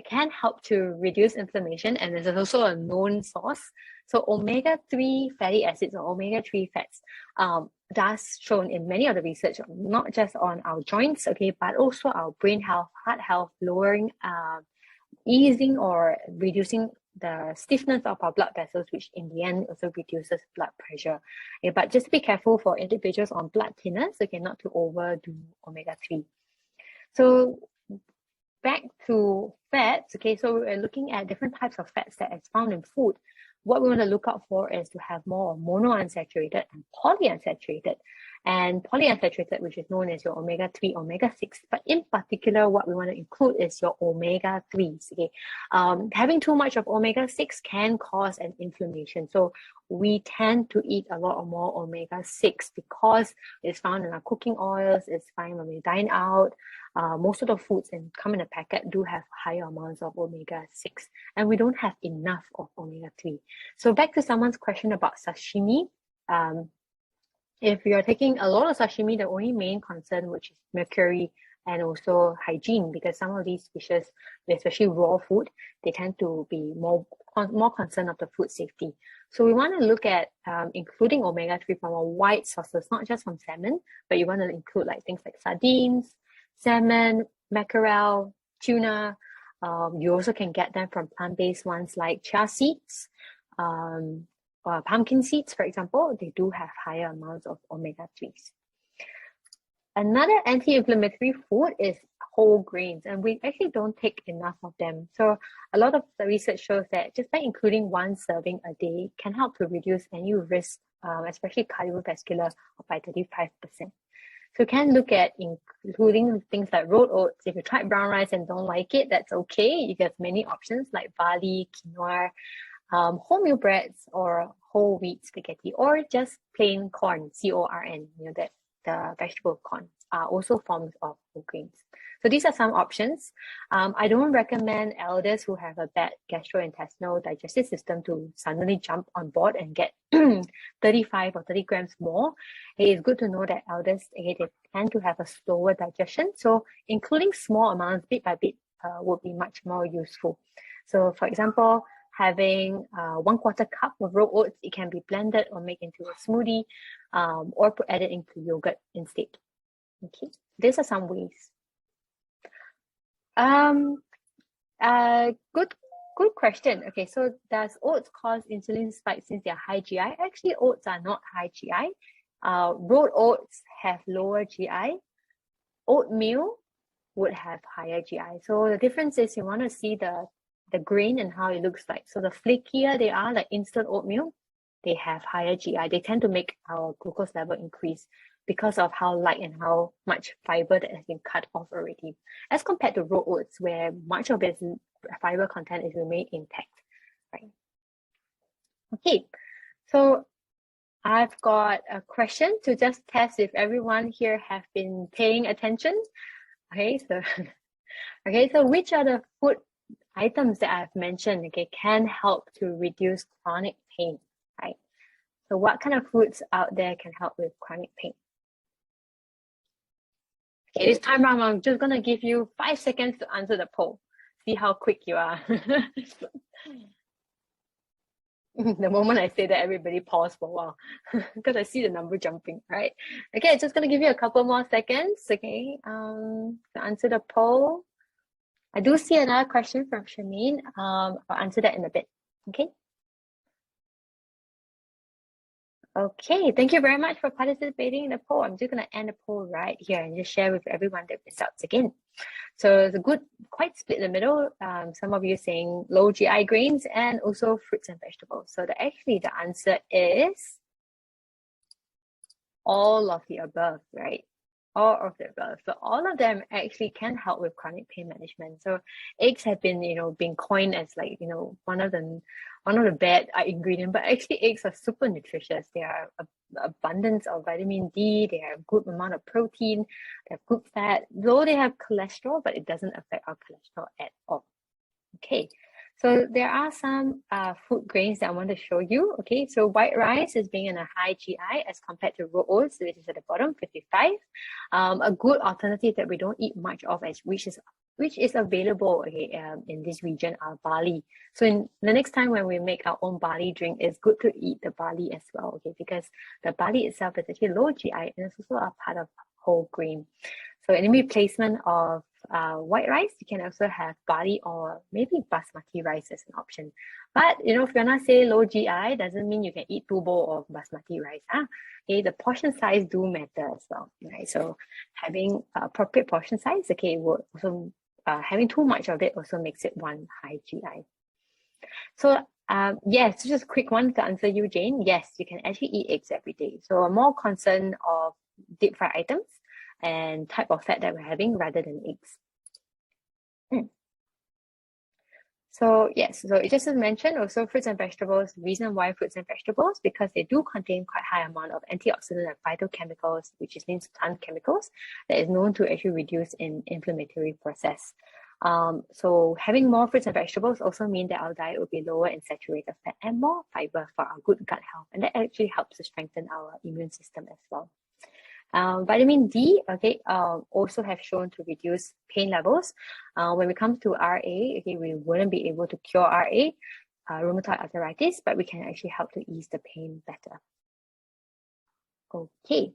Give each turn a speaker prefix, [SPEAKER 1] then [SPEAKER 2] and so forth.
[SPEAKER 1] can help to reduce inflammation, and is also a known source. So omega-3 fatty acids or omega-3 fats that's shown in many of the research, not just on our joints, okay, but also our brain health, heart health, lowering, easing or reducing the stiffness of our blood vessels, which in the end also reduces blood pressure. Okay, but just be careful for individuals on blood thinners, okay, not to overdo omega-3. So back to fats, okay, so we're looking at different types of fats that is found in food. What we want to look out for is to have more monounsaturated and polyunsaturated. And polyunsaturated, which is known as your omega-3, omega-6, but in particular, what we want to include is your omega-3s, okay? Having too much of omega-6 can cause an inflammation. So we tend to eat a lot more omega-6 because it's found in our cooking oils, it's found when we dine out. Most of the foods that come in a packet do have higher amounts of omega-6, and we don't have enough of omega-3. So back to someone's question about sashimi. If you're taking a lot of sashimi, the only main concern, which is mercury and also hygiene, because some of these fishes, especially raw food, they tend to be more concerned of the food safety. So we want to look at including omega-3 from a wide sources, not just from salmon, but you want to include like things like sardines, salmon, mackerel, tuna. You also can get them from plant-based ones like chia seeds, pumpkin seeds, for example. They do have higher amounts of omega-3s. Another anti-inflammatory food is whole grains, and we actually don't take enough of them. So a lot of the research shows that just by including one serving a day can help to reduce any risk, especially cardiovascular, by 35%. So you can look at including things like rolled oats. If you tried brown rice and don't like it, that's okay. You get many options like barley, quinoa, wholemeal breads, or whole wheat spaghetti, or just plain corn, C-O-R-N, that the vegetable corn are also forms of whole grains. So these are some options. I don't recommend elders who have a bad gastrointestinal digestive system to suddenly jump on board and get 35 or 30 grams more. It is good to know that elders, they tend to have a slower digestion. So including small amounts bit by bit would be much more useful. So for example, having 1/4 cup of rolled oats, it can be blended or made into a smoothie, or added into yogurt instead. Okay, these are some ways. Good question. Okay, so does oats cause insulin spikes since they're high GI? Actually, oats are not high GI. Rolled oats have lower GI. Oatmeal would have higher GI. So the difference is you want to see the grain and how it looks like. So the flakier they are, like instant oatmeal, they have higher GI. They tend to make our glucose level increase because of how light and how much fiber that has been cut off already, as compared to raw oats, where much of its fiber content is remained intact, right? Okay, so I've got a question to just test if everyone here have been paying attention. Okay, so which are the food items that I've mentioned, okay, can help to reduce chronic pain, right? So what kind of foods out there can help with chronic pain? Okay, this time around, I'm just gonna give you 5 seconds to answer the poll. See how quick you are. The moment I say that, everybody pause for a while because I see the number jumping, right? Okay, just gonna give you a couple more seconds, okay, to answer the poll. I do see another question from Shameen. I'll answer that in a bit, okay? Okay, thank you very much for participating in the poll. I'm just going to end the poll right here and just share with everyone the results again. So it's a good, quite split in the middle. Some of you saying low GI grains and also fruits and vegetables. So actually the answer is all of the above, right? All of the above. So all of them actually can help with chronic pain management. So eggs have been, being coined as like, one of the bad ingredient, but actually eggs are super nutritious. They are abundance of vitamin D. They have a good amount of protein. They have good fat. Though they have cholesterol, but it doesn't affect our cholesterol at all. Okay. So there are some food grains that I want to show you. Okay, so white rice is being in a high GI as compared to raw oats, which is at the bottom, 55. A good alternative that we don't eat much of, which is which is available, okay, in this region are barley. So in the next time when we make our own barley drink, it's good to eat the barley as well, okay, because the barley itself is actually low GI and it's also a part of whole grain. So in replacement of white rice, you can also have barley or maybe basmati rice as an option. But you know, if you're not say low GI, doesn't mean you can eat 2 bowls of basmati rice. Okay, the portion size do matter as well, right? So having appropriate portion size, okay, will also having too much of it also makes it one high GI. So yes, just a quick one to answer you, Jane. Yes, you can actually eat eggs every day. So I'm more concerned of deep fried items and type of fat that we're having rather than eggs. So yes, so it just as mentioned, also fruits and vegetables. The reason why fruits and vegetables, because they do contain quite high amount of antioxidant and phytochemicals, which means plant chemicals, that is known to actually reduce in inflammatory process. So having more fruits and vegetables also mean that our diet will be lower in saturated fat and more fiber for our good gut health, and that actually helps to strengthen our immune system as well. Vitamin D, okay, also have shown to reduce pain levels. When we come to RA, okay, we wouldn't be able to cure RA, rheumatoid arthritis, but we can actually help to ease the pain better. Okay,